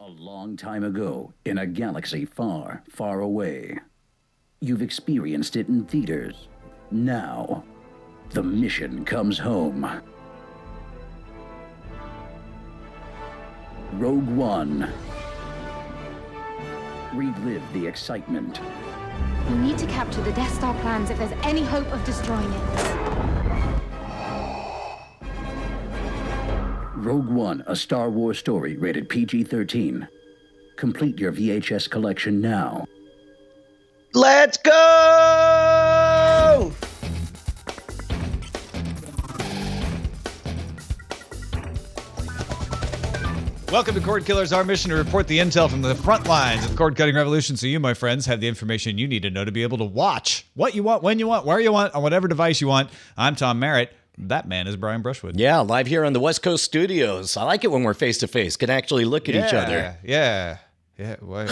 A long time ago, in a galaxy far, far away. You've experienced it in theaters. Now, the mission comes home. Rogue One. Relive the excitement. We need to capture the Death Star plans if there's any hope of destroying it. Rogue One, a Star Wars story rated PG-13. Complete your VHS collection now. Let's go! Welcome to Cordkillers, our mission to report the intel from the front lines of the cord-cutting revolution so you, my friends, have the information you need to know to be able to watch what you want, when you want, where you want, on whatever device you want. I'm Tom Merritt. That man is Brian Brushwood. Yeah, live here on the West Coast studios. I like it when we're face-to-face, can actually look at each other. Yeah. We're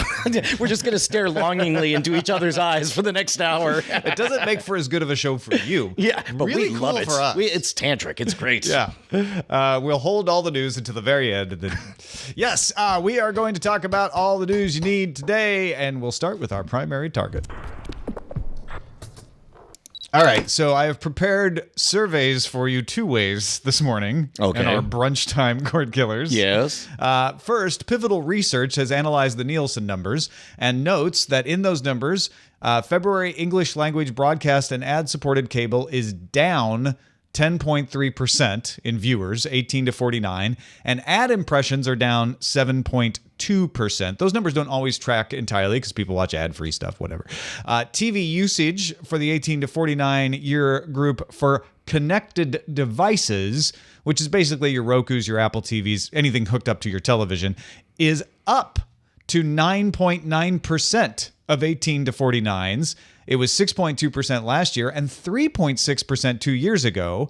just going to stare longingly into each other's eyes for the next hour. It doesn't make for as good of a show for you. Yeah, but really we cool love it. For us. It's tantric. It's great. Yeah. We'll hold all the news until the very end. And then, yes, we are going to talk about all the news you need today, and we'll start with our primary target. All right, so I have prepared surveys for you two ways this morning in our brunch time Cordkillers. Yes. First, Pivotal Research has analyzed the Nielsen numbers and notes that in those numbers, February English language broadcast and ad-supported cable is down 10.3% in viewers, 18 to 49, and ad impressions are down 7.2%. Those numbers don't always track entirely because people watch ad-free stuff, whatever. TV usage for the 18 to 49 year group for connected devices, which is basically your Rokus, your Apple TVs, anything hooked up to your television, is up to 9.9% of 18 to 49s. It was 6.2% last year and 3.6% 2 years ago.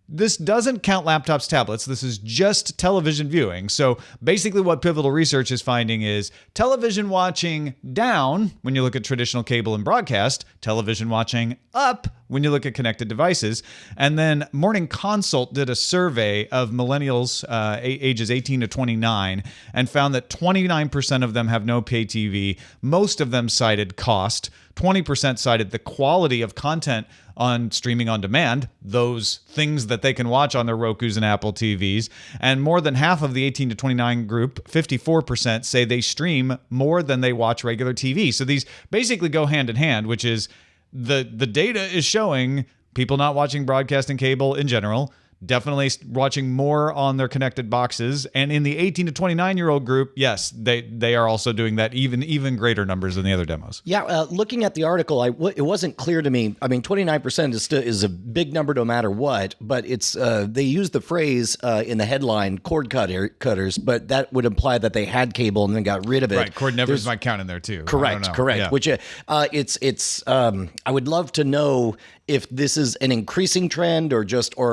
This doesn't count laptops, tablets. This is just television viewing. So basically what Pivotal Research is finding is television watching down when you look at traditional cable and broadcast, television watching up when you look at connected devices. And then Morning Consult did a survey of millennials ages 18 to 29 and found that 29% of them have no pay TV. Most of them cited cost. 20% cited the quality of content on streaming on demand, those things that they can watch on their Rokus and Apple TVs. And more than half of the 18 to 29 group, 54%, say they stream more than they watch regular TV. So these basically go hand in hand, which is the data is showing people not watching broadcast and cable in general, definitely watching more on their connected boxes. And in the 18 to 29-year-old group, yes, they are also doing that, even greater numbers than the other demos. Yeah, looking at the article, it wasn't clear to me. I mean, 29% is a big number no matter what, but it's they use the phrase in the headline, cord cutters, but that would imply that they had cable and then got rid of it. Right, cord nevers might count in there too. Correct. Yeah. Which it's I would love to know if this is an increasing trend or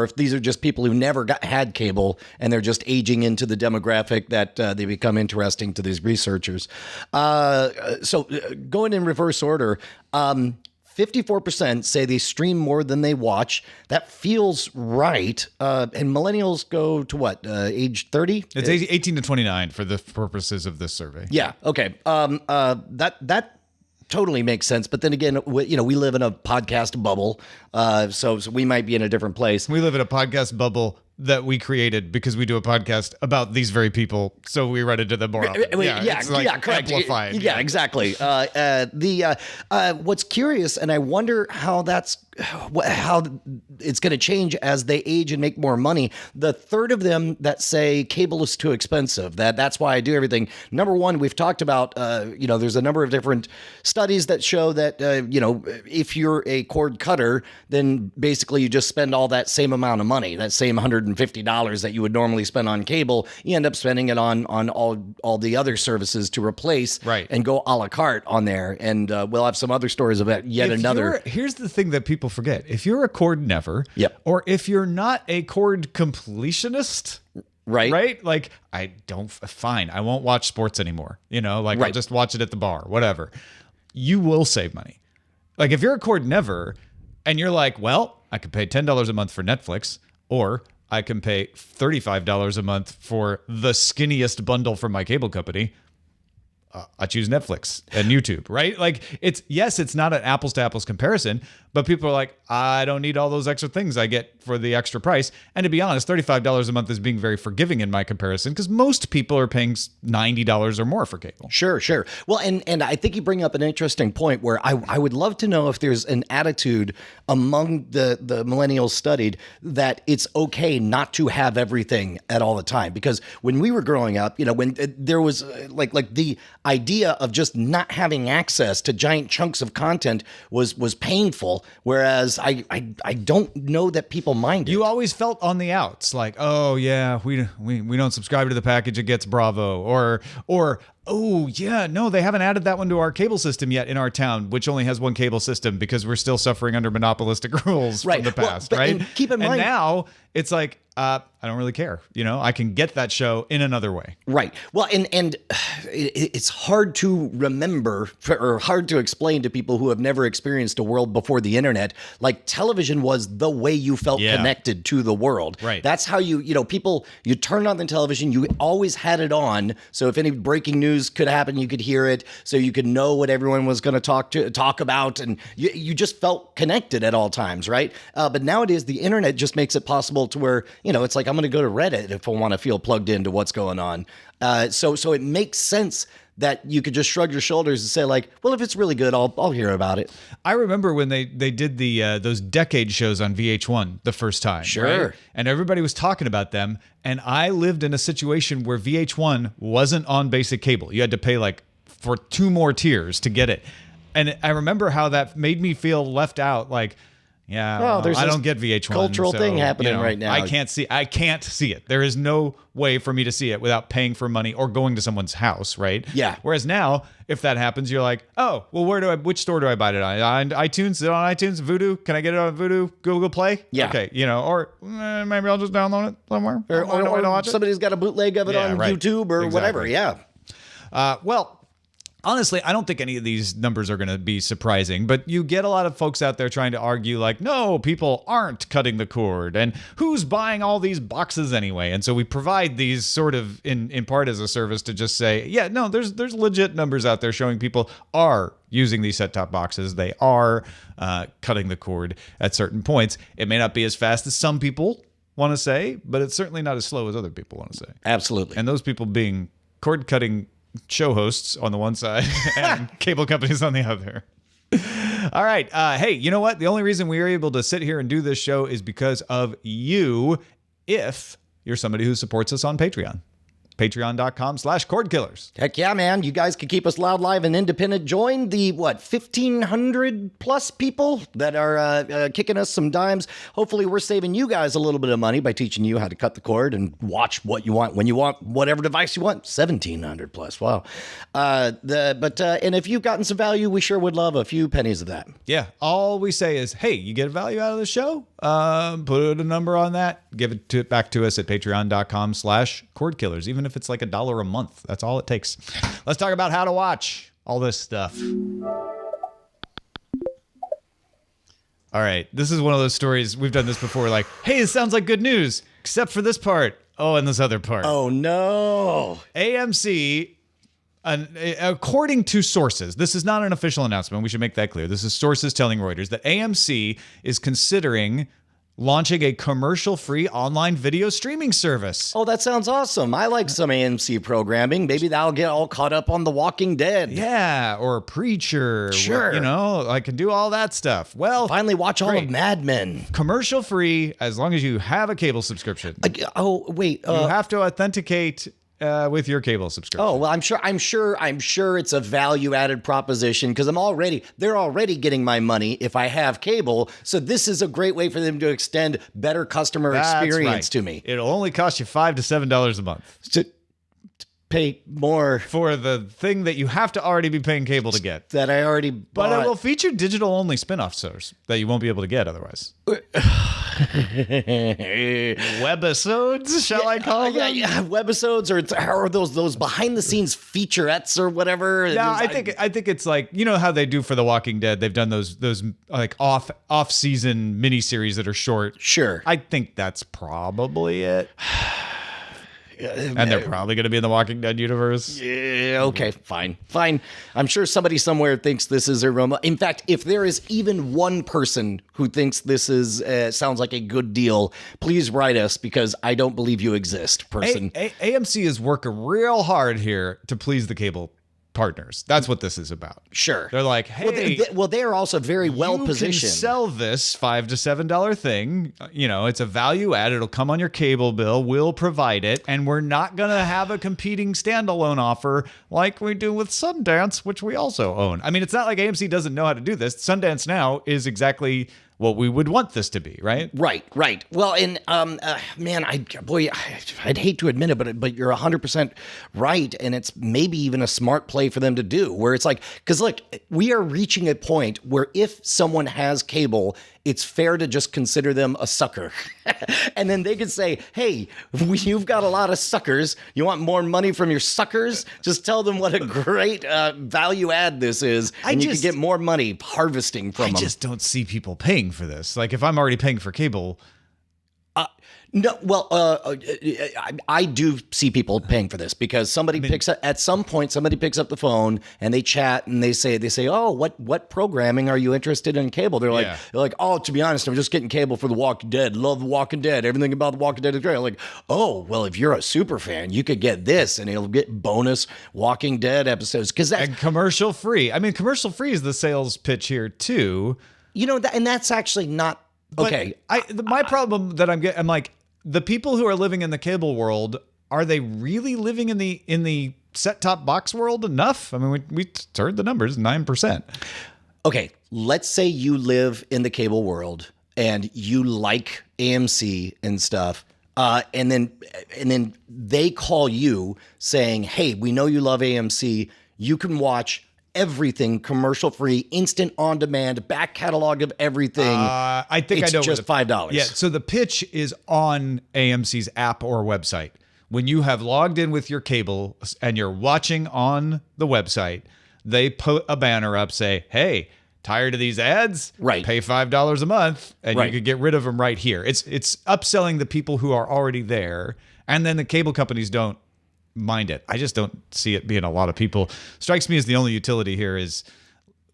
if these are just people who never had cable and they're just aging into the demographic that they become interesting to these researchers. So going in reverse order, 54% say they stream more than they watch. That feels right. And millennials go to what, age 30? It's 18 to 29 for the purposes of this survey. Yeah, okay. That totally makes sense. But then again, we live in a podcast bubble, so we might be in a different place. We live in a podcast bubble that we created because we do a podcast about these very people, so we run into them more often. Correct. Amplified. Yeah, exactly. What's curious, and I wonder how it's going to change as they age and make more money. The third of them that say cable is too expensive, that's why I do everything. Number one, we've talked about, there's a number of different studies that show that, if you're a cord cutter, then basically you just spend all that same amount of money, that same $150 that you would normally spend on cable. You end up spending it on all the other services to replace and go a la carte on there. And we'll have some other stories about another. Here's the thing that people forget. If you're a cord never, or if you're not a cord completionist, right? Like, I won't watch sports anymore. I'll just watch it at the bar, whatever. You will save money. Like, if you're a cord never and you're like, well, I could pay $10 a month for Netflix, or I can pay $35 a month for the skinniest bundle from my cable company. I choose Netflix and YouTube, right? Like it's not an apples to apples comparison, but people are like, I don't need all those extra things I get for the extra price. And to be honest, $35 a month is being very forgiving in my comparison because most people are paying $90 or more for cable. Sure. Well, and I think you bring up an interesting point where I would love to know if there's an attitude among the millennials studied that it's okay not to have everything at all the time. Because when we were growing up, when there was like the idea of just not having access to giant chunks of content was painful, whereas I don't know that people mind it. You always felt on the outs, like, oh yeah, we don't subscribe to the package, it gets Bravo, or oh yeah, no, they haven't added that one to our cable system yet in our town, which only has one cable system because we're still suffering under monopolistic rules from the past, right? And keep in mind, and now it's like, I don't really care. I can get that show in another way. Right. Well, and it's hard to remember or hard to explain to people who have never experienced a world before the internet. Like television was the way you felt connected to the world. Right. That's how you turned on the television. You always had it on. So if any breaking news could happen, you could hear it. So you could know what everyone was going to talk about. And you just felt connected at all times. Right. But nowadays, the internet just makes it possible to where, it's like I'm going to go to Reddit if I want to feel plugged into what's going on. So it makes sense that you could just shrug your shoulders and say like, well, if it's really good, I'll hear about it. I remember when they did the those decade shows on VH1 the first time. Sure. Right? And everybody was talking about them. And I lived in a situation where VH1 wasn't on basic cable. You had to pay like for 2 more tiers to get it. And I remember how that made me feel left out. Like, yeah, there's I don't get VH1. Cultural thing happening right now. I can't see it. There is no way for me to see it without paying for money or going to someone's house, right? Yeah. Whereas now, if that happens, you're like, oh, well, which store do I buy it on? iTunes? Is it on iTunes? Vudu? Can I get it on Vudu? Google Play? Yeah. Okay, or maybe I'll just download it somewhere. Or somebody's got a bootleg of it on YouTube or whatever. Yeah. Well, honestly, I don't think any of these numbers are going to be surprising, but you get a lot of folks out there trying to argue like, no, people aren't cutting the cord, and who's buying all these boxes anyway? And so we provide these sort of in part as a service to just say, yeah, no, there's legit numbers out there showing people are using these set-top boxes. They are cutting the cord at certain points. It may not be as fast as some people want to say, but it's certainly not as slow as other people want to say. Absolutely. And those people being cord-cutting show hosts on the one side and cable companies on the other. All right. Hey, you know what? The only reason we are able to sit here and do this show is because of you, if you're somebody who supports us on Patreon. Patreon.com/Cordkillers. Heck yeah, man. You guys can keep us loud, live, and independent. Join the, 1,500 plus people that are kicking us some dimes. Hopefully, we're saving you guys a little bit of money by teaching you how to cut the cord and watch what you want when you want, whatever device you want. 1,700 plus. Wow. And if you've gotten some value, we sure would love a few pennies of that. Yeah. All we say is, hey, you get value out of the show? Put a number on that. Give it back to us at patreon.com/Cordkillers. Even if it's like $1 a month, that's all it takes. Let's talk about how to watch all this stuff. All right. This is one of those stories. We've done this before. Like, hey, this sounds like good news, except for this part. Oh, and this other part. Oh, no. AMC, according to sources, this is not an official announcement. We should make that clear. This is sources telling Reuters that AMC is considering launching a commercial-free online video streaming service. Oh, that sounds awesome. I like some AMC programming. Maybe that'll get all caught up on The Walking Dead. Yeah, or Preacher. Sure. I can do all that stuff. Well, finally watch all of Mad Men. Commercial-free, as long as you have a cable subscription. You have to authenticate with your cable subscription. Oh, well, I'm sure it's a value-added proposition because they're already getting my money if I have cable. So this is a great way for them to extend better customer experience to me. It'll only cost you $5 to $7 a month. To pay more for the thing that you have to already be paying cable to get. That I already bought. But it will feature digital-only spin-off shows that you won't be able to get otherwise. Webisodes, shall I call them? Yeah, webisodes or those behind the scenes featurettes or whatever. No, I think it's like, you know how they do for The Walking Dead. They've done those like off season miniseries that are short. Sure. I think that's probably it. And they're probably going to be in the Walking Dead universe. Yeah, okay, fine. I'm sure somebody somewhere thinks this is a real. In fact, if there is even one person who thinks this is sounds like a good deal, please write us, because I don't believe you exist, person. AMC is working real hard here to please the cable partners. That's what this is about. Sure. They're like, hey, they are also very well positioned. You can sell this $5 to $7 thing. You know, it's a value add. It'll come on your cable bill. We'll provide it, and we're not going to have a competing standalone offer like we do with Sundance, which we also own. I mean, it's not like AMC doesn't know how to do this. Sundance Now is exactly what we would want this to be, right? Right. Well, and man, I'd hate to admit it, but you're 100% right, and it's maybe even a smart play for them to do, where it's like, because look, we are reaching a point where if someone has cable, it's fair to just consider them a sucker. And then they could say, hey, you've got a lot of suckers. You want more money from your suckers? Just tell them what a great value add this is. And you can get more money harvesting from them. I just don't see people paying for this. Like, if I'm already paying for cable. No, well, I do see people paying for this, because at some point somebody picks up the phone and they chat and they say, oh, what programming are you interested in cable? They're like, oh, to be honest, I'm just getting cable for The Walking Dead. Love The Walking Dead. Everything about The Walking Dead is great. I'm like, oh, well, if you're a super fan, you could get this, and it'll get bonus Walking Dead episodes, and commercial free. I mean, commercial free is the sales pitch here too. You know, and that's actually not okay. My problem that I'm like, the people who are living in the cable world, are they really living in the set-top box world enough? I mean, we heard the numbers, 9%. Okay, let's say you live in the cable world and you like AMC and stuff, and then they call you saying, hey, we know you love AMC. You can watch everything commercial free, instant on demand, back catalog of everything. I think it's I know just $5. Yeah. So the pitch is on AMC's app or website. When you have logged in with your cable and you're watching on the website, they put a banner up, say, hey, tired of these ads? Right. Pay $5 a month, and you could get rid of them right here. It's upselling the people who are already there, and then the cable companies don't mind it. I just don't see it being a lot of people. Strikes me as the only utility here is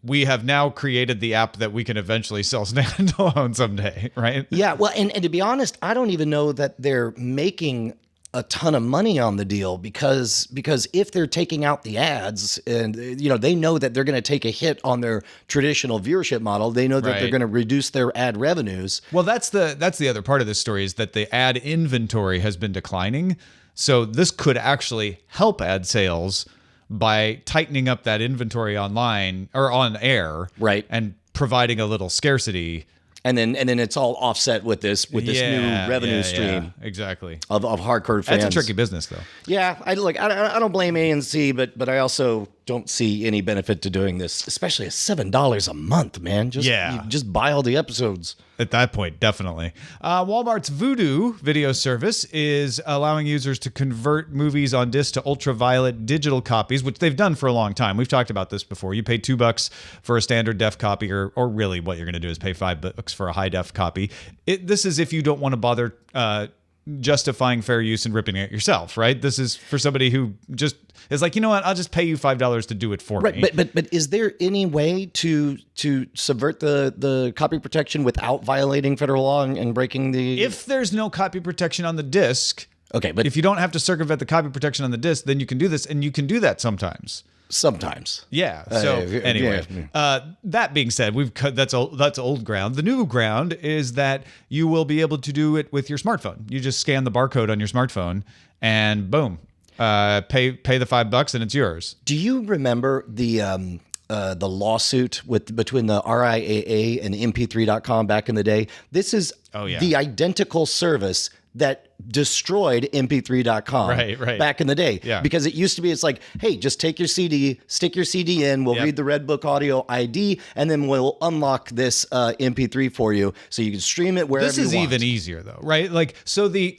we have now created the app that we can eventually sell standalone someday, right? Yeah, well, and to be honest, I don't even know that they're making a ton of money on the deal, because if they're taking out the ads, and they know that they're going to take a hit on their traditional viewership model, they know that they're going to reduce their ad revenues. Well, that's the other part of this story, is that the ad inventory has been declining. So this could actually help ad sales by tightening up that inventory online or on air, right, and providing a little scarcity. And then it's all offset with this new revenue stream. Yeah, exactly. Of hardcore fans. That's a tricky business, though. Yeah, I don't blame AMC, but I also don't see any benefit to doing this, especially at $7 a month, man. Just buy all the episodes. At that point, definitely. Walmart's Vudu video service is allowing users to convert movies on disc to ultraviolet digital copies, which they've done for a long time. We've talked about this before. You pay $2 for a standard def copy, or really what you're going to do is pay $5 for a high def copy. This is if you don't want to bother justifying fair use and ripping it yourself, right? This is for somebody who just is like, you know what, I'll just pay you $5 to do it for me. But is there any way to subvert the copy protection without violating federal law and breaking the... If there's no copy protection on the disc, okay, but if you don't have to circumvent the copy protection on the disc, then you can do this, and you can do that sometimes. Yeah. So anyway, that being said, that's old ground. The new ground is that you will be able to do it with your smartphone. You just scan the barcode on your smartphone, and boom, pay the $5 and it's yours. Do you remember the lawsuit between the RIAA and MP3.com back in the day? This is the identical service that destroyed mp3.com Right. back in the day. Yeah. Because it used to be, it's like, hey, just take your CD, stick your CD in, we'll read the Red Book Audio ID, and then we'll unlock this MP3 for you so you can stream it wherever you want. This is even easier though, right? Like, so the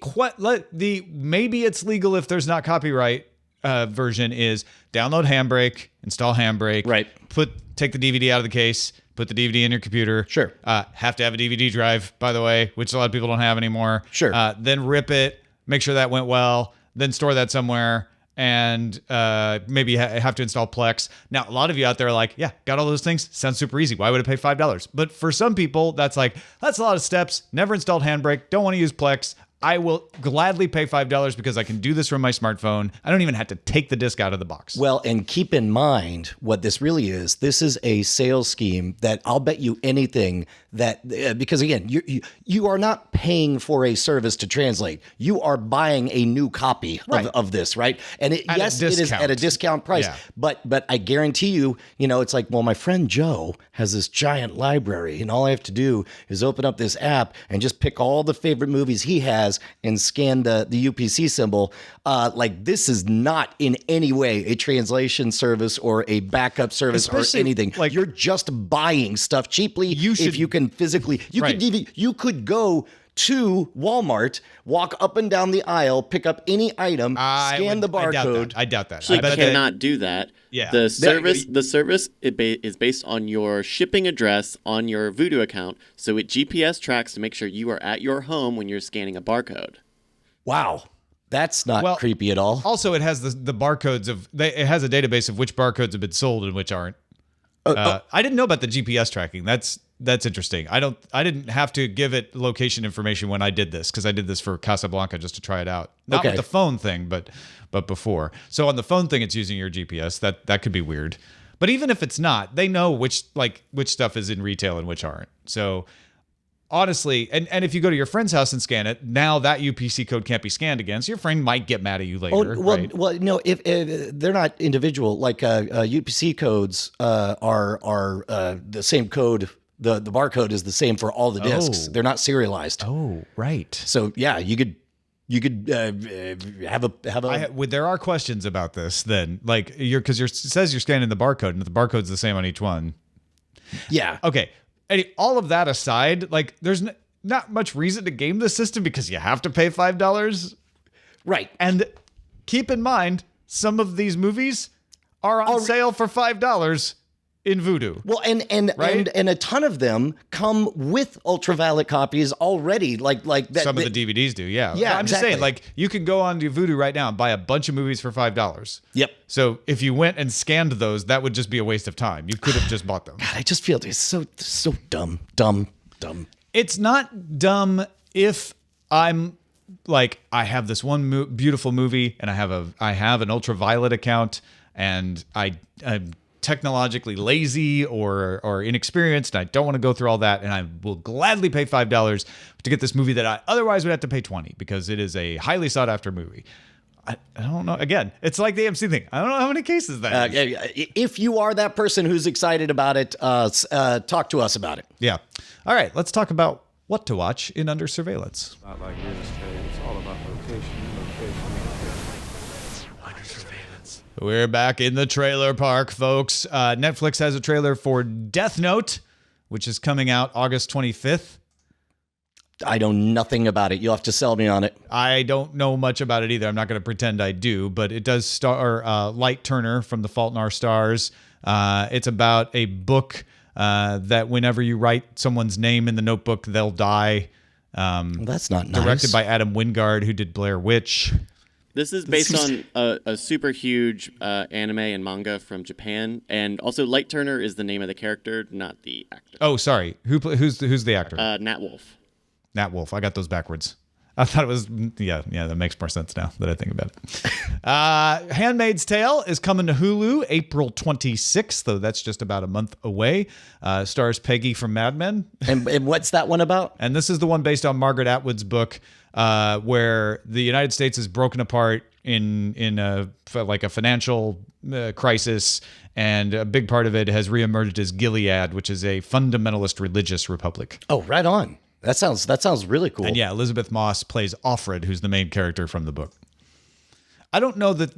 maybe it's legal if there's not copyright version is download Handbrake, install Handbrake, Right. take the DVD out of the case, put the DVD in your computer. Sure. Have to have a DVD drive, by the way, which a lot of people don't have anymore. Sure. Then rip it, make sure that went well, then store that somewhere, and maybe have to install Plex. Now, a lot of you out there are like, yeah, got all those things. Sounds super easy. Why would I pay $5? But for some people, that's a lot of steps. Never installed Handbrake. Don't want to use Plex. I will gladly pay $5 because I can do this from my smartphone. I don't even have to take the disc out of the box. Well, and keep in mind what this really is. This is a sales scheme that I'll bet you anything that, because again, you are not paying for a service to translate. You are buying a new copy of this, right? And it is at a discount price. Yeah. But I guarantee you, it's like, well, my friend Joe has this giant library, and all I have to do is open up this app and just pick all the favorite movies he has and scan the UPC symbol. Like, this is not in any way a translation service or a backup service or anything. Like, you're just buying stuff cheaply. If you can physically, you could go to Walmart, walk up and down the aisle, pick up any item, scan the barcode. I doubt that. Actually, you cannot do that. Yeah. The service is based on your shipping address on your Vudu account, so it GPS tracks to make sure you are at your home when you're scanning a barcode. Wow. That's not creepy at all. Also, it has the barcodes it has a database of which barcodes have been sold and which aren't. I didn't know about the GPS tracking. That's interesting. I didn't have to give it location information when I did this because I did this for Casablanca just to try it out. Not with the phone thing, but before. So on the phone thing, it's using your GPS. That could be weird. But even if it's not, they know which stuff is in retail and which aren't. So honestly, and if you go to your friend's house and scan it, now that UPC code can't be scanned again. So your friend might get mad at you later. Well, no, if they're not individual, like UPC codes are the same code. The barcode is the same for all the discs. They're not serialized. Oh, right. So yeah, you could have a. There are questions about this then, like it says you're scanning the barcode and the barcode's the same on each one. Yeah. Okay. All of that aside, like there's not much reason to game the system because you have to pay $5. Right. And keep in mind, some of these movies are on sale for $5 in Vudu. Well, and a ton of them come with ultraviolet copies already. Like that. Some of the DVDs do, yeah. Yeah, I'm just saying, like you can go on to Vudu right now and buy a bunch of movies for $5. Yep. So if you went and scanned those, that would just be a waste of time. You could have just bought them. God, I just feel it's so dumb. It's not dumb if I'm like, I have this one beautiful movie and I have an ultraviolet account and I'm technologically lazy or inexperienced and I don't want to go through all that, and I will gladly pay $5 to get this movie that I otherwise would have to pay $20 because it is a highly sought after movie. I don't know. Again, it's like the AMC thing. I don't know how many cases that is. If you are that person who's excited about it, talk to us about it. Yeah. All right. Let's talk about what to watch in Under Surveillance. Not like real estate. It's all about location. Under surveillance. We're back in the trailer park, folks. Netflix has a trailer for Death Note, which is coming out August 25th. I know nothing about it. You'll have to sell me on it. I don't know much about it either. I'm not going to pretend I do, but it does star Light Turner from The Fault in Our Stars. It's about a book that whenever you write someone's name in the notebook, they'll die. Well, that's not nice. Directed by Adam Wingard, who did Blair Witch. This is based on a super huge anime and manga from Japan, and also Light Turner is the name of the character, not the actor. Oh, sorry. Who's the actor? Nat Wolff. Nat Wolff. I got those backwards. I thought it was, yeah, that makes more sense now that I think about it. Handmaid's Tale is coming to Hulu April 26th, though that's just about a month away. Stars Peggy from Mad Men. And what's that one about? And this is the one based on Margaret Atwood's book, where the United States is broken apart in a financial crisis, and a big part of it has reemerged as Gilead, which is a fundamentalist religious republic. Oh, right on. That sounds really cool. And yeah, Elizabeth Moss plays Offred, who's the main character from the book. I don't know that,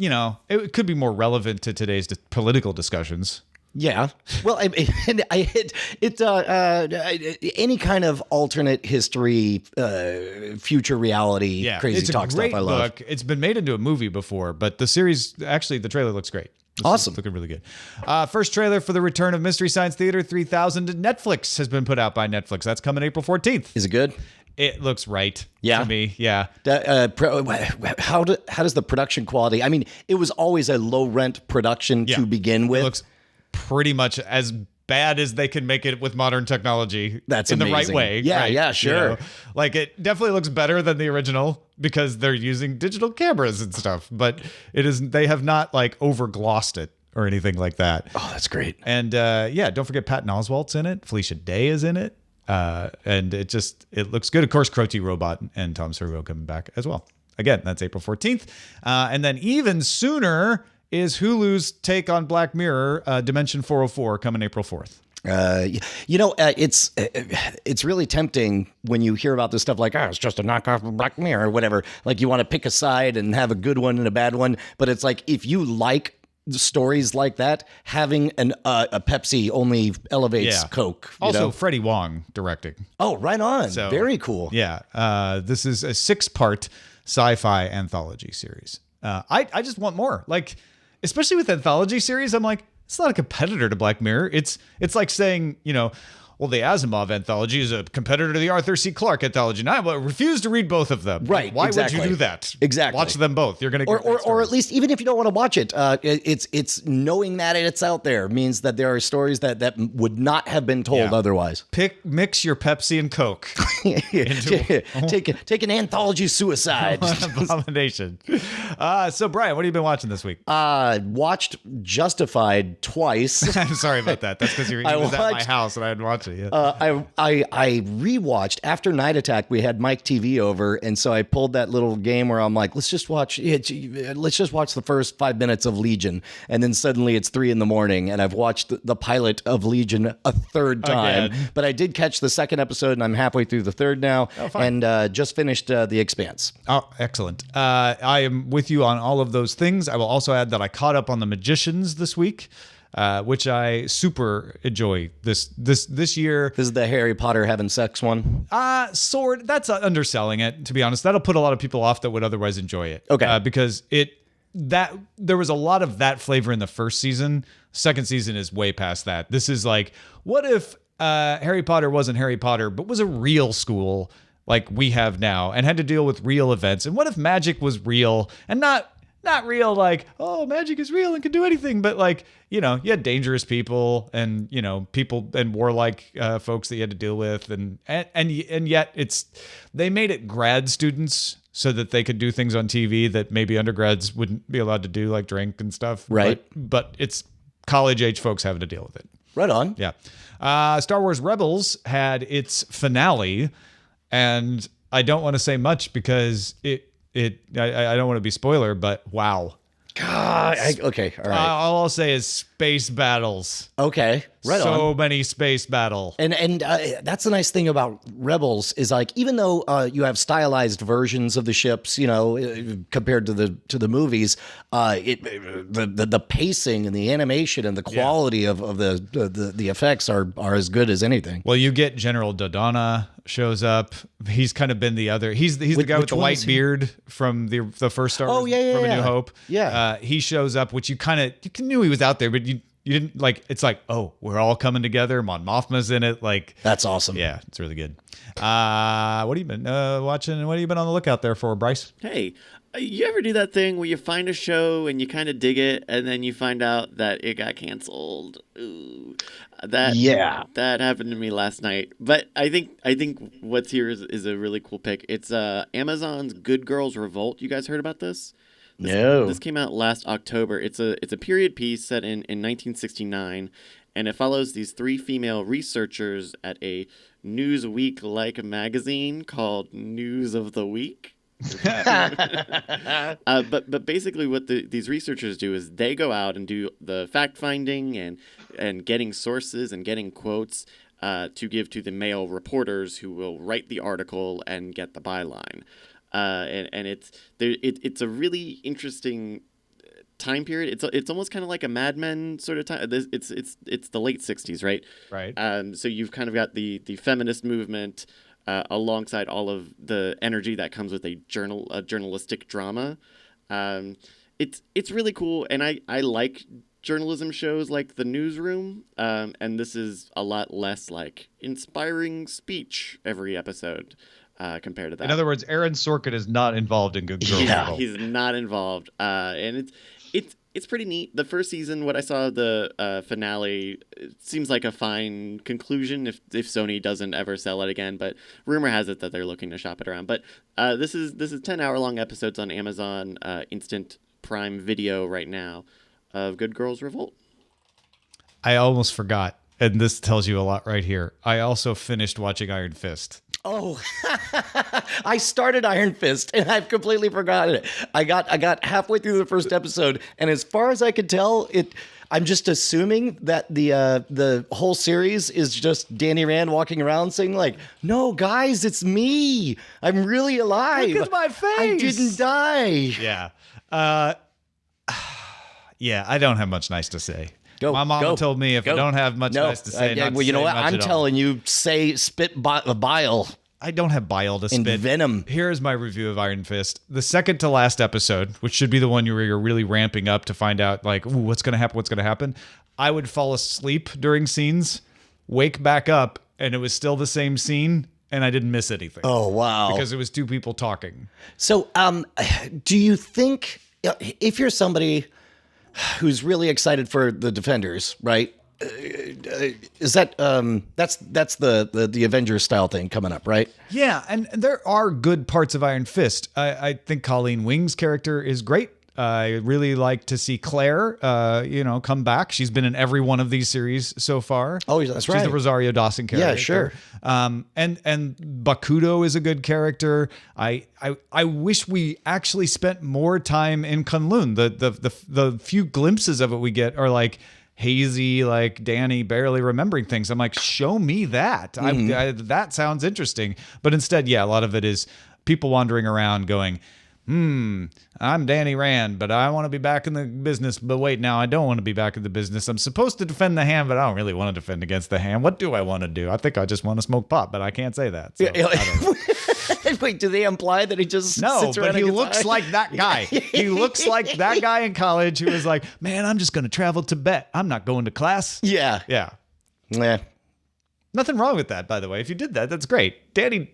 it could be more relevant to today's political discussions. Yeah. Well, any kind of alternate history, future reality, crazy talk stuff I love. Book. It's been made into a movie before, but the series, actually, the trailer looks great. Awesome. Looking really good. First trailer for the return of Mystery Science Theater 3000 to Netflix has been put out by Netflix. That's coming April 14th. Is it good? It looks right to me. Yeah. How does the production quality? I mean, it was always a low rent production to begin with. It looks pretty much as bad as they can make it with modern technology. That's in amazing. The right way. Yeah, right? yeah, sure. Like it definitely looks better than the original because they're using digital cameras and stuff, but they have not like overglossed it or anything like that. Oh, that's great. And don't forget Patton Oswalt's in it. Felicia Day is in it. And it looks good. Of course, Crotty Robot and Tom Servo coming back as well. Again, that's April 14th. And then even sooner is Hulu's take on Black Mirror, Dimension 404, coming April 4th. It's really tempting when you hear about this stuff like, it's just a knockoff of Black Mirror or whatever. Like you want to pick a side and have a good one and a bad one. But it's like, if you like stories like that, having a Pepsi only elevates Coke. Also, Freddie Wong directing. Oh, right on. So, very cool. Yeah. This is a 6-part sci-fi anthology series. I just want more. Like, especially with anthology series, I'm like, it's not a competitor to Black Mirror. It's like saying, well, the Asimov anthology is a competitor to the Arthur C. Clarke anthology. And I refuse to read both of them. Right. Why would you do that? Exactly. Watch them both. You're going to or at least, even if you don't want to watch it, it's knowing that it's out there means that there are stories that would not have been told otherwise. Mix your Pepsi and Coke. Take an anthology suicide. Abomination. So, Brian, what have you been watching this week? Watched Justified twice. I'm sorry about that. That's because you was at my house and I hadn't watched it yet. I rewatched after Night Attack. We had Mike TV over, and so I pulled that little game where I'm like, let's just watch the first 5 minutes of Legion, and then suddenly it's 3 a.m, and I've watched the pilot of Legion a third time. Again. But I did catch the second episode, and I'm halfway through the third now, and just finished The Expanse. Oh, excellent. I am with you on all of those things. I will also add that I caught up on The Magicians this week. Which I super enjoy this year. This is the Harry Potter having sex one? That's underselling it, to be honest. That'll put a lot of people off that would otherwise enjoy it. Okay. Because there was a lot of that flavor in the first season. Second season is way past that. This is like, what if Harry Potter wasn't Harry Potter, but was a real school like we have now and had to deal with real events? And what if magic was real and not real like, oh, magic is real and can do anything, but like, you had dangerous people and, people and warlike folks that you had to deal with. And yet they made it grad students so that they could do things on TV that maybe undergrads wouldn't be allowed to do, like drink and stuff. Right. But it's college age folks having to deal with it. Right on. Yeah. Star Wars Rebels had its finale, and I don't want to say much because I don't want to be spoiler, but wow. God, okay, all right. All I'll say is space battles. Okay, right on. So many space battle. And that's the nice thing about Rebels is like, even though you have stylized versions of the ships, compared to the movies, the pacing and the animation and the quality of the effects are as good as anything. Well, you get General Dodonna shows up. He's kind of been the other. He's the guy with the white beard from the first Star Wars. Oh yeah, from A New Hope. Yeah, he shows up, which you knew he was out there, but you didn't like. It's like, oh, we're all coming together. Mon Mothma's in it. Like, that's awesome. Yeah, it's really good. What have you been watching? What have you been on the lookout there for, Bryce? Hey, you ever do that thing where you find a show and you kind of dig it, and then you find out that it got canceled? Ooh, that happened to me last night. But I think what's here is a really cool pick. It's Amazon's Good Girls Revolt. You guys heard about this? No. This came out last October. It's a period piece set in 1969, and it follows these 3 female researchers at a Newsweek-like magazine called News of the Week. But basically what these researchers do is they go out and do the fact-finding and getting sources and getting quotes to give to the male reporters who will write the article and get the byline. And it's a really interesting time period. It's almost kind of like a Mad Men sort of time. It's the late 60s, right? Right. So you've kind of got the feminist movement alongside all of the energy that comes with a journalistic drama. It's really cool, and I like journalism shows like The Newsroom, and this is a lot less like inspiring speech every episode compared to that. In other words, Aaron Sorkin is not involved in Good Girls. Yeah, he's not involved, and it's pretty neat. The first season, what I saw of the finale, it seems like a fine conclusion if Sony doesn't ever sell it again. But rumor has it that they're looking to shop it around. But this is 10-hour-long episodes on Amazon Instant Prime Video right now of Good Girls Revolt. I almost forgot, and this tells you a lot right here. I also finished watching Iron Fist. Oh, I started Iron Fist and I've completely forgotten it. I got halfway through the first episode, and as far as I could tell, I'm just assuming that the whole series is just Danny Rand walking around saying like, "No, guys, it's me. I'm really alive. Look at my face. I didn't die." Yeah. Yeah, I don't have much nice to say. My mama told me if I don't have much nice to say, well, you know what? I'm telling you, spit bile. I don't have bile to spit. And venom. Here is my review of Iron Fist. The second to last episode, which should be the one where you're really ramping up to find out, like, ooh, what's going to happen. I would fall asleep during scenes, wake back up, and it was still the same scene, and I didn't miss anything. Oh, wow. Because it was two people talking. So, do you think, if you're somebody who's really excited for the Defenders, right? Is that that's the Avengers style thing coming up, right? Yeah, and there are good parts of Iron Fist. I think Colleen Wing's character is great. I really like to see Claire, come back. She's been in every one of these series so far. Oh, that's right. She's the Rosario Dawson character. Yeah, sure. And Bakudo is a good character. I wish we actually spent more time in Kunlun. The few glimpses of it we get are like hazy, like Danny barely remembering things. I'm like, show me that. That sounds interesting. But instead, yeah, a lot of it is people wandering around going, I'm Danny Rand, but I want to be back in the business. But wait, now I don't want to be back in the business. I'm supposed to defend the hand, but I don't really want to defend against the hand. What do I want to do? I think I just want to smoke pot, but I can't say that. So, Wait, do they imply that he just sits around? But he looks like that guy. He looks like that guy in college who was like, man, I'm just going to travel to Tibet. I'm not going to class. Yeah. Nothing wrong with that, by the way. If you did that, that's great. Danny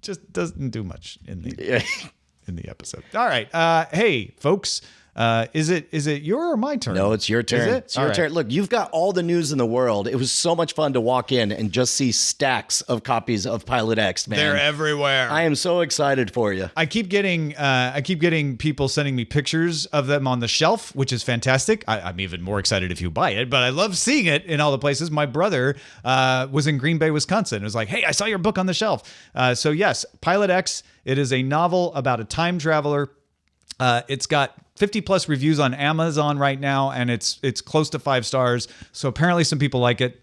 just doesn't do much in the episode. All right. Hey, folks. Is it your or my turn? No, it's your turn. Is it? It's your turn. Look, you've got all the news in the world. It was so much fun to walk in and just see stacks of copies of Pilot X, man. They're everywhere. I am so excited for you. I keep getting people sending me pictures of them on the shelf, which is fantastic. I'm even more excited if you buy it, but I love seeing it in all the places. My brother was in Green Bay, Wisconsin. It was like, hey, I saw your book on the shelf. So yes, Pilot X. It is a novel about a time traveler. It's got 50 plus reviews on Amazon right now, and it's close to 5 stars. So apparently some people like it.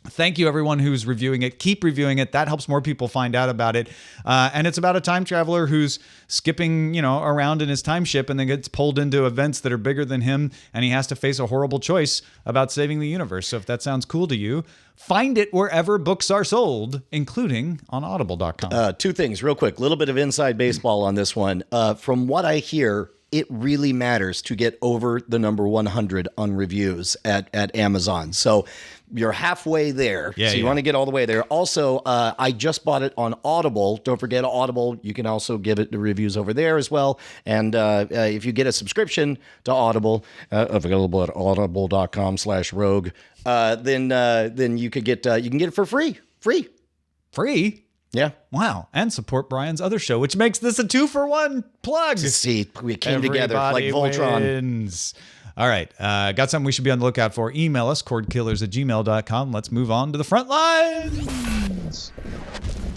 Thank you, everyone who's reviewing it. Keep reviewing it. That helps more people find out about it. And it's about a time traveler who's skipping, around in his time ship and then gets pulled into events that are bigger than him, and he has to face a horrible choice about saving the universe. So if that sounds cool to you, find it wherever books are sold, including on audible.com. 2 things real quick. A little bit of inside baseball on this one. From what I hear, it really matters to get over the number 100 on reviews at Amazon. So you're halfway there. Yeah, so you want to get all the way there. Also, I just bought it on Audible. Don't forget Audible. You can also give it the reviews over there as well. And if you get a subscription to Audible, available at audible.com/rogue, then you could get you can get it for free. Free? Yeah. Wow. And support Brian's other show, which makes this a 2-for-1 plug. See, we came together like Voltron. Wins. All right. Got something we should be on the lookout for. Email us, cordkillers@gmail.com. Let's move on to the front lines.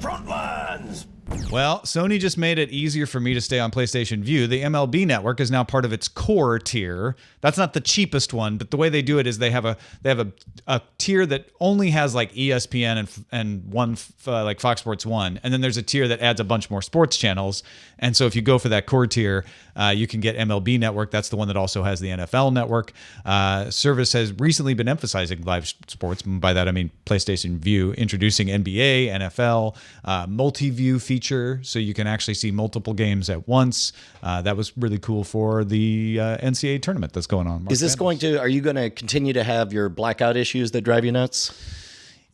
Front lines. Well, Sony just made it easier for me to stay on PlayStation Vue. The MLB Network is now part of its core tier. That's not the cheapest one, but the way they do it is they have a tier that only has like ESPN and one like Fox Sports 1, and then there's a tier that adds a bunch more sports channels. And so if you go for that core tier, you can get MLB Network. That's the one that also has the NFL Network. Service has recently been emphasizing live sports. By that I mean PlayStation Vue, introducing NBA, NFL, multi-view feature, so you can actually see multiple games at once. That was really cool for the NCAA tournament that's going on. Are you going to continue to have your blackout issues that drive you nuts?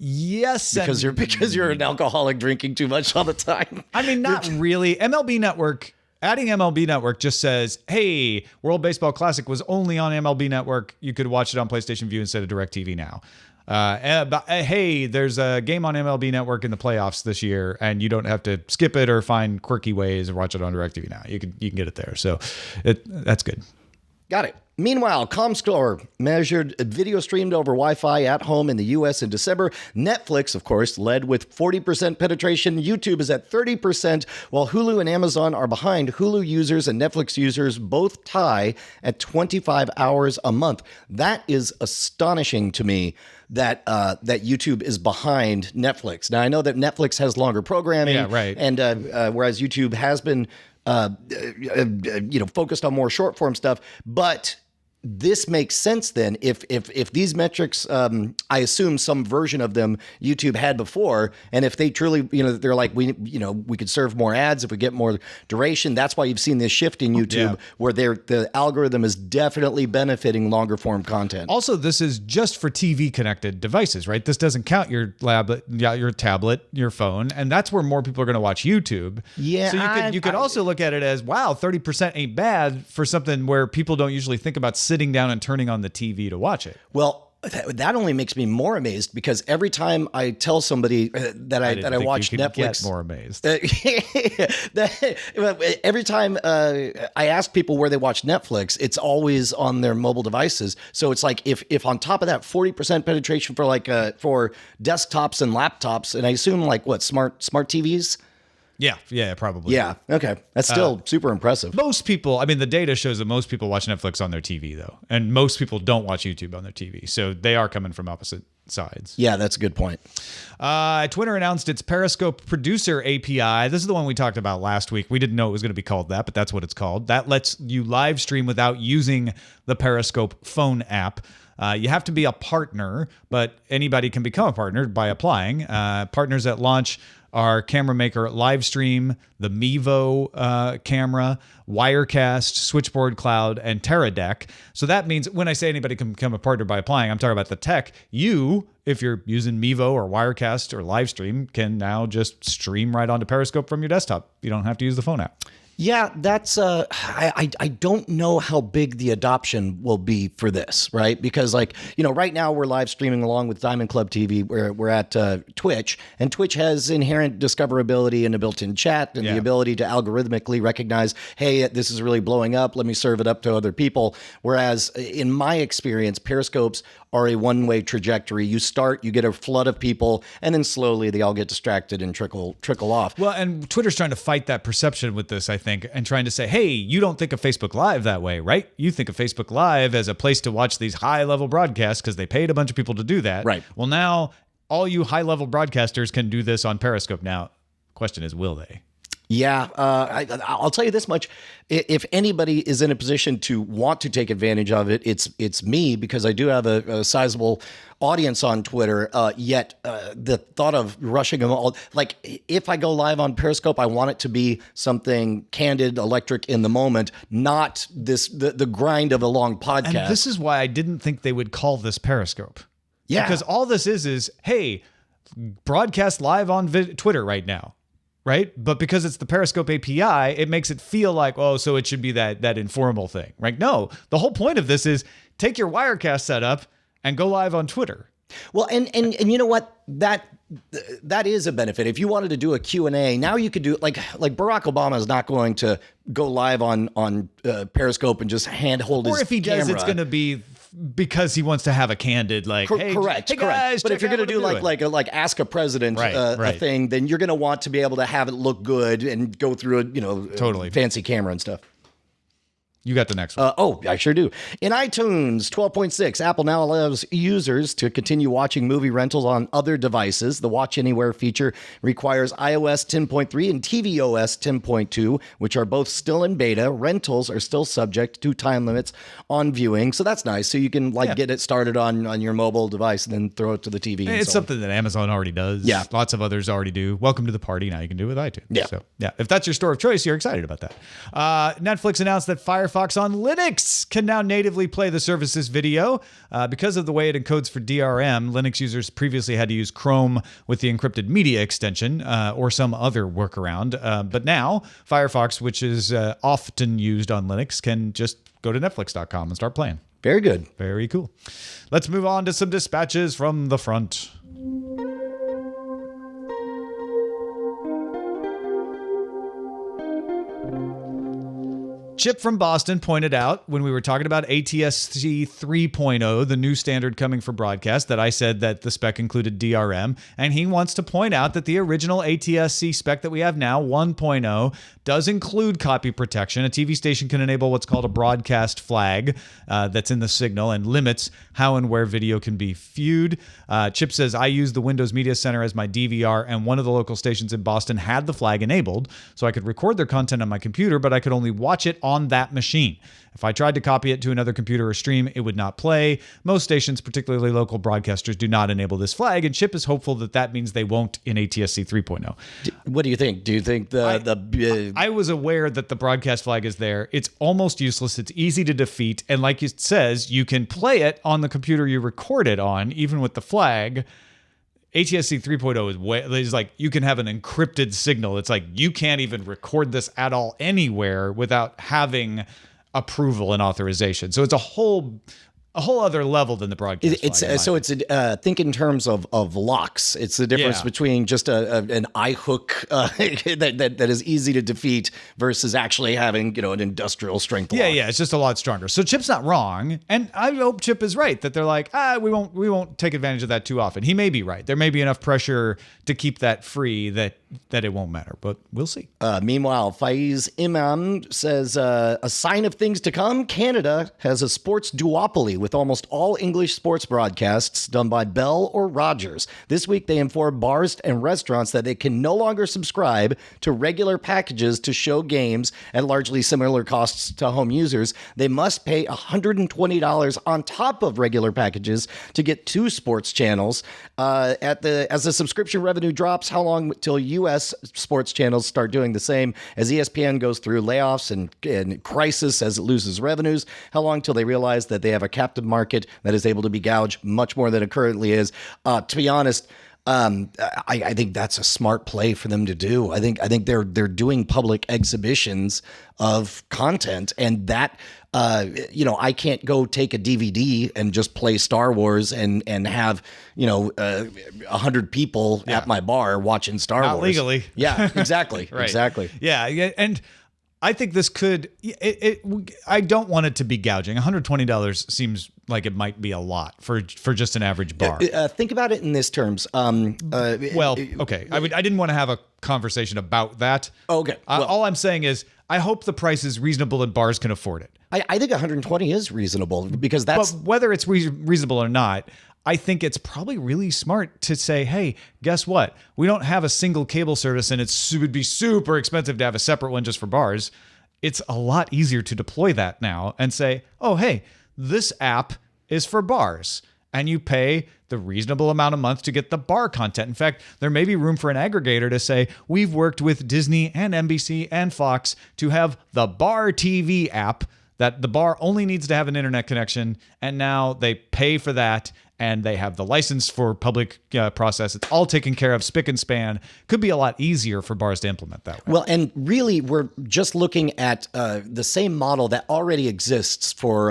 Yes, because you're an alcoholic drinking too much all the time. I mean, not really. MLB Network. Adding MLB Network just says, hey, World Baseball Classic was only on MLB Network. You could watch it on PlayStation Vue instead of DirecTV now. Hey, there's a game on MLB Network in the playoffs this year, and you don't have to skip it or find quirky ways and watch it on DirecTV now. You can get it there. So that's good. Got it. Meanwhile, Comscore measured video streamed over Wi-Fi at home in the U.S. in December. Netflix, of course, led with 40% penetration. YouTube is at 30%, while Hulu and Amazon are behind. Hulu users and Netflix users both tie at 25 hours a month. That is astonishing to me that YouTube is behind Netflix. Now, I know that Netflix has longer programming, yeah, right. And whereas YouTube has been focused on more short form stuff, but this makes sense then if these metrics, I assume some version of them YouTube had before, and if they truly, they're like, we could serve more ads if we get more duration. That's why you've seen this shift in YouTube where the algorithm is definitely benefiting longer form content. Also, this is just for TV connected devices, right? This doesn't count your tablet, your phone, and that's where more people are going to watch YouTube. Yeah. So you could also look at it as, wow, 30% ain't bad for something where people don't usually think about sitting down and turning on the TV to watch it. Well, that only makes me more amazed because every time I tell somebody that I watch Netflix, get more amazed. Every time I ask people where they watch Netflix, it's always on their mobile devices. So it's like if on top of that 40% penetration for for desktops and laptops, and I assume smart TVs. Yeah, probably. Yeah. Okay. That's still super impressive. Most people, I mean, the data shows that most people watch Netflix on their TV, though. And most people don't watch YouTube on their TV. So they are coming from opposite sides. Yeah, that's a good point. Twitter announced its Periscope Producer API. This is the one we talked about last week. We didn't know it was going to be called that, but that's what it's called. That lets you live stream without using the Periscope phone app. You have to be a partner, but anybody can become a partner by applying. Partners at launch are Camera Maker Livestream, the Mevo camera, Wirecast, Switchboard Cloud, and Teradek. So that means when I say anybody can become a partner by applying, I'm talking about the tech. You, if you're using Mevo or Wirecast or Livestream, can now just stream right onto Periscope from your desktop. You don't have to use the phone app. Yeah, that's I don't know how big the adoption will be for this, right? Because right now we're live streaming along with Diamond Club TV. We're at Twitch, and Twitch has inherent discoverability and a built-in chat and the ability to algorithmically recognize, hey, this is really blowing up. Let me serve it up to other people. Whereas in my experience, Periscopes are a one-way trajectory. You start, you get a flood of people, and then slowly they all get distracted and trickle off. Well, and Twitter's trying to fight that perception with this, I think, and trying to say, hey, you don't think of Facebook Live that way, right? You think of Facebook Live as a place to watch these high-level broadcasts because they paid a bunch of people to do that. Right. Well, now all you high-level broadcasters can do this on Periscope now. Question is, will they? Yeah, I'll tell you this much. If anybody is in a position to want to take advantage of it, it's me, because I do have a sizable audience on Twitter. Yet the thought of rushing them all, if I go live on Periscope, I want it to be something candid, electric, in the moment, not the grind of a long podcast. And this is why I didn't think they would call this Periscope. Yeah, because all this is hey, broadcast live on Twitter right now. Right? But because it's the Periscope API, it makes it feel like, so it should be that informal thing, right? No, the whole point of this is take your Wirecast setup and go live on Twitter. Well, and you know what? That is a benefit. If you wanted to do a Q&A, now you could do like Barack Obama is not going to go live on Periscope and just hand hold his camera. Or if he does, it's going to be because he wants to have a candid hey, correct. Guys, but if you're going to do like ask a president a thing, then you're going to want to be able to have it look good and go through a totally fancy camera and stuff. You got the next one. I sure do. In iTunes 12.6, Apple now allows users to continue watching movie rentals on other devices. The Watch Anywhere feature requires iOS 10.3 and tvOS 10.2, which are both still in beta. Rentals are still subject to time limits on viewing, so that's nice. So you can get it started on your mobile device and then throw it to the TV. It's something that Amazon already does. Yeah. Lots of others already do. Welcome to the party. Now you can do it with iTunes. Yeah. So, if that's your store of choice, you're excited about that. Netflix announced that Firefox on Linux can now natively play the service's video. Because of the way it encodes for DRM, Linux users previously had to use Chrome with the encrypted media extension or some other workaround. But now, Firefox, which is often used on Linux, can just go to Netflix.com and start playing. Very good. Very cool. Let's move on to some dispatches from the front. Chip from Boston pointed out when we were talking about ATSC 3.0, the new standard coming for broadcast, that I said that the spec included DRM, and he wants to point out that the original ATSC spec that we have now, 1.0, does include copy protection. A TV station can enable what's called a broadcast flag that's in the signal and limits how and where video can be viewed. Chip says, I use the Windows Media Center as my DVR, and one of the local stations in Boston had the flag enabled, so I could record their content on my computer, but I could only watch it on that machine. If I tried to copy it to another computer or stream, it would not play. Most stations, particularly local broadcasters, do not enable this flag, and Chip is hopeful that that means they won't in ATSC 3.0. What do you think? Do you think I was aware that the broadcast flag is there. It's almost useless. It's easy to defeat, and like it says, you can play it on the computer you record it on, even with the flag. ATSC 3.0 is like you can have an encrypted signal. It's like you can't even record this at all anywhere without having approval and authorization. So it's a whole other level than the broadcast. Think in terms of locks. It's the difference between just an eye hook that is easy to defeat versus actually having an industrial strength lock. Yeah, it's just a lot stronger. So Chip's not wrong, and I hope Chip is right that they're like, we won't take advantage of that too often. He may be right. There may be enough pressure to keep that free that it won't matter, but we'll see. Meanwhile, Faiz Imam says, a sign of things to come, Canada has a sports duopoly with almost all English sports broadcasts done by Bell or Rogers. This week, they informed bars and restaurants that they can no longer subscribe to regular packages to show games at largely similar costs to home users. They must pay $120 on top of regular packages to get 2 sports channels. As the subscription revenue drops, how long till U.S. sports channels start doing the same? As ESPN goes through layoffs and crisis as it loses revenues, how long till they realize that they have a captive market that is able to be gouged much more than it currently is? To be honest, I think that's a smart play for them to do. I think they're doing public exhibitions of content, and that I can't go take a DVD and just play Star Wars and have 100 people at my bar watching Star Wars. Not legally. Yeah, exactly. Right. Exactly. Yeah, and I think this could. I don't want it to be gouging. $120 seems like it might be a lot for just an average bar. Think about it in this terms. Okay. I didn't want to have a conversation about that. Okay. All I'm saying is I hope the price is reasonable and bars can afford it. I think 120 is reasonable because that's. But whether it's reasonable or not, I think it's probably really smart to say, hey, guess what? We don't have a single cable service, and it would be super expensive to have a separate one just for bars. It's a lot easier to deploy that now and say, oh, hey, this app is for bars, and you pay the reasonable amount a month to get the bar content. In fact, there may be room for an aggregator to say, we've worked with Disney and NBC and Fox to have the Bar TV app that the bar only needs to have an internet connection, and now they pay for that, and they have the license for public process. It's all taken care of, spick and span. Could be a lot easier for bars to implement that way. Well, and really, we're just looking at the same model that already exists for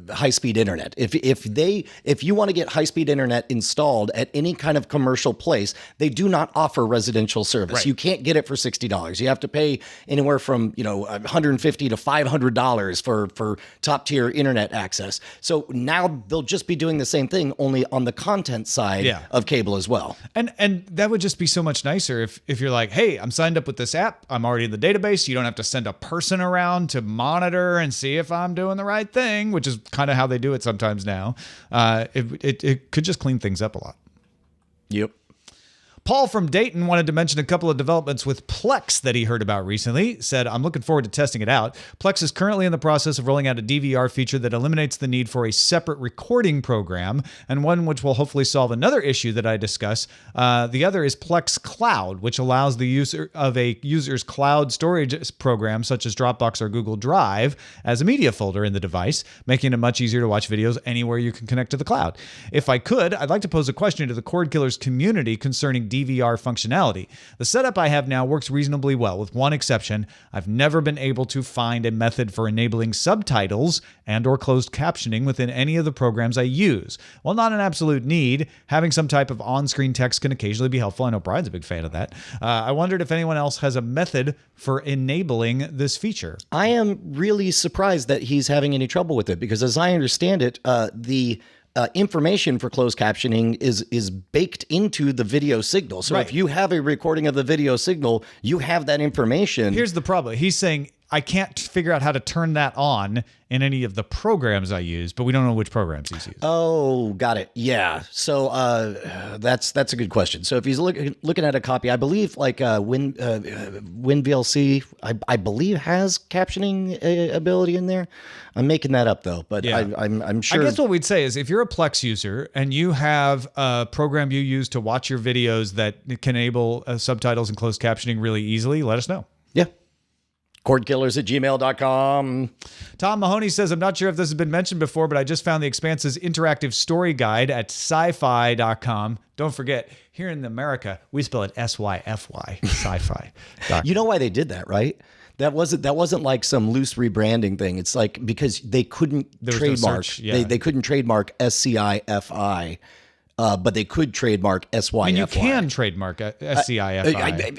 high-speed internet. If you want to get high-speed internet installed at any kind of commercial place, they do not offer residential service. Right. You can't get it for $60. You have to pay anywhere from $150 to $500 for top-tier internet access. So now they'll just be doing the same thing, only on the content side of cable as well. And that would just be so much nicer if you're like, hey, I'm signed up with this app. I'm already in the database. You don't have to send a person around to monitor and see if I'm doing the right thing, which is kind of how they do it sometimes now. It could just clean things up a lot. Yep. Paul from Dayton wanted to mention a couple of developments with Plex that he heard about recently. Said, I'm looking forward to testing it out. Plex is currently in the process of rolling out a DVR feature that eliminates the need for a separate recording program, and one which will hopefully solve another issue that I discuss. The other is Plex Cloud, which allows the user of a user's cloud storage program, such as Dropbox or Google Drive, as a media folder in the device, making it much easier to watch videos anywhere you can connect to the cloud. If I could, I'd like to pose a question to the Cordkillers community concerning DVR functionality. The setup I have now works reasonably well, with one exception. I've never been able to find a method for enabling subtitles and or closed captioning within any of the programs I use. While not an absolute need, having some type of on-screen text can occasionally be helpful. I know Brian's a big fan of that. I wondered if anyone else has a method for enabling this feature. I am really surprised that he's having any trouble with it, because as I understand it, the information for closed captioning is baked into the video signal. So if you have a recording of the video signal, you have that information. Here's the problem. He's saying, I can't figure out how to turn that on in any of the programs I use, but we don't know which programs he's using. Oh, got it. Yeah. So that's a good question. So if he's looking at a copy, I believe like WinVLC, I believe has captioning ability in there. I'm making that up though, but I'm sure. I guess what we'd say is if you're a Plex user and you have a program you use to watch your videos that can enable subtitles and closed captioning really easily, let us know. Yeah. Cordkillers@gmail.com. Tom Mahoney says, I'm not sure if this has been mentioned before, but I just found the Expanse's interactive story guide at sci-fi.com. Don't forget, here in America, we spell it S-Y-F-Y, sci-fi. You know why they did that, right? That wasn't like some loose rebranding thing. It's like because they couldn't trademark. They couldn't trademark SCIFI. But they could trademark SYFY. And you can trademark SCIFI.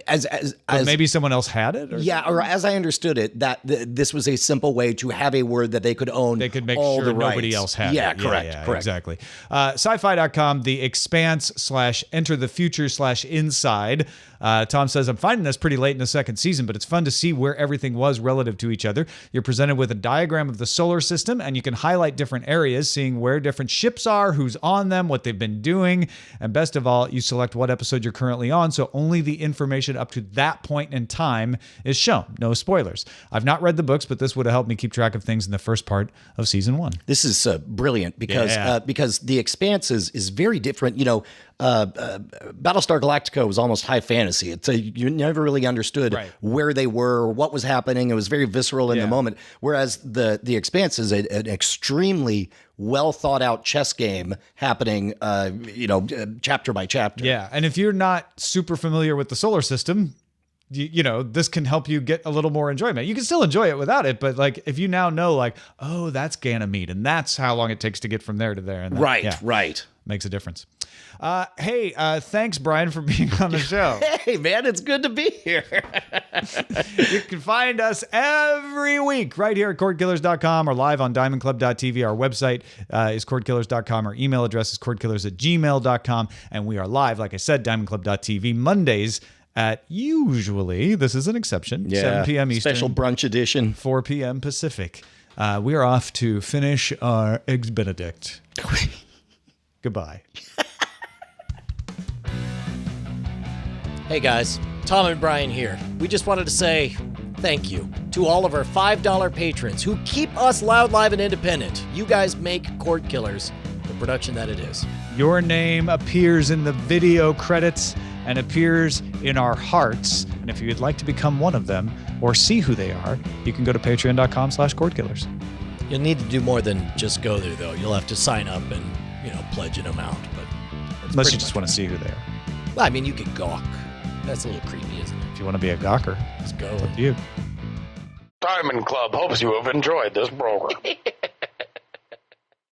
But maybe someone else had it? Yeah, or as I understood it, that this was a simple way to have a word that they could own. They could make all sure the nobody rights. else had it. Yeah, correct. Exactly. Sci-fi.com, the Expanse /Enter the Future /Inside. Tom says, I'm finding this pretty late in the second season, but it's fun to see where everything was relative to each other. You're presented with a diagram of the solar system, and you can highlight different areas, seeing where different ships are, who's on them, what they've been doing. And best of all, you select what episode you're currently on, so only the information up to that point in time is shown. No spoilers. I've not read the books, but this would have helped me keep track of things in the first part of season 1. This is brilliant because the Expanse is very different. You know, Battlestar Galactica was almost high fantasy. You never really understood where they were, or what was happening. It was very visceral in the moment. Whereas the Expanse is an extremely well thought out chess game happening, chapter by chapter. Yeah, and if you're not super familiar with the solar system, you know, this can help you get a little more enjoyment. You can still enjoy it without it, but like if you now know, like, oh, that's Ganymede, and that's how long it takes to get from there to there. And that, right. Makes a difference. Hey, thanks, Brian, for being on the show. Hey, man, it's good to be here. You can find us every week right here at cordkillers.com or live on diamondclub.tv. Our website is cordkillers.com. Our email address is cordkillers@gmail.com. And we are live, like I said, diamondclub.tv Mondays at usually, this is an exception, 7 p.m. Eastern. Special brunch edition. 4 p.m. Pacific. We are off to finish our Eggs Benedict. Goodbye. Hey guys, Tom and Brian here. We just wanted to say thank you to all of our $5 patrons who keep us loud, live, and independent. You guys make Cordkillers the production that it is. Your name appears in the video credits and appears in our hearts. And if you'd like to become one of them or see who they are, you can go to patreon.com/Cordkillers. You'll need to do more than just go there, though. You'll have to sign up and pledge an amount. But unless you just want to see who they are. Well, I mean, you could gawk. That's a little creepy, isn't it? If you want to be a gawker, let's go. It's up to you. Diamond Club hopes you have enjoyed this program.